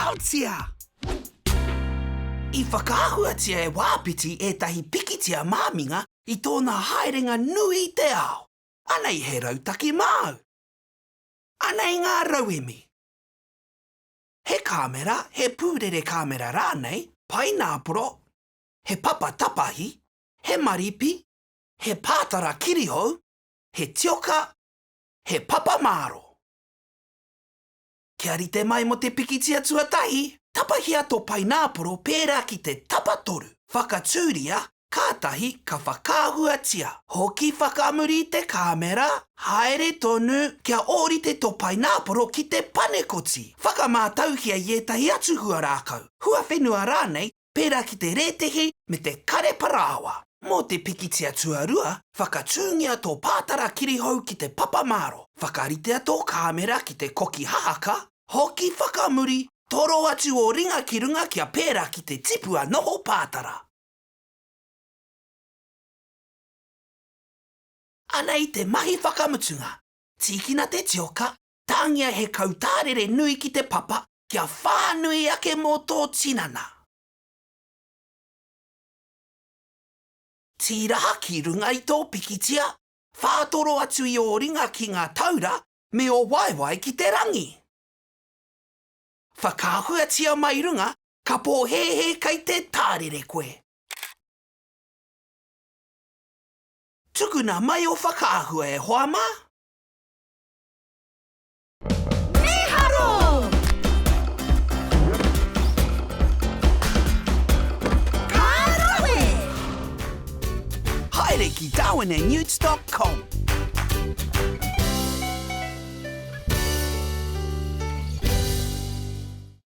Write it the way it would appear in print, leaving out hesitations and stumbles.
Whakaahuatia! I whakaahuatia e wāpiti e tahi pikitia māminga I tōna haerenga nui I te ao. Anei he rautaki māu. Anei ngā rauemi. He kāmera, he pūrere kāmera rānei, painaporo, he papa tapahi, he maripi, he pātara kirihou, he tioka, he papa māro. Kia rite mai mo te pikitia tuatahi, tapahia tō painaporo pērā ki te tapatoru. Whakatūria, kātahi ka whakāhuatia. Hoki whakamuri te kāmera, haere tonu kia ōrite tō painaporo ki te panekoti. Whakamātauhia I etahi atu hua rākau. Hua whenua rānei, pērā ki te retehi me te kare parāwa. Mō te pikitia tuarua, whakatūngia tō pātara kirihou ki te papamāro. Whakaritea tō kāmera ki te koki hahaka, hoki whakamuri, toro atu o ringa ki runga kia pērā ki te tipua noho pātara. Anei te mahi whakamutunga, tīkina te tioka, tāngia he kautārere nui ki te papa, kia whānui ake mō tō tinana. Tīraha ki runga I tō pikitia, whātoro atu I o ringa ki ngā taura, me o waiwai ki te rangi. Whakāhuatia mai runga, ka pō he kai te tārere koe. Tukuna mai o whakaahua e hoama? Meharo! Kārawe! Haere ki darwinandnewts.com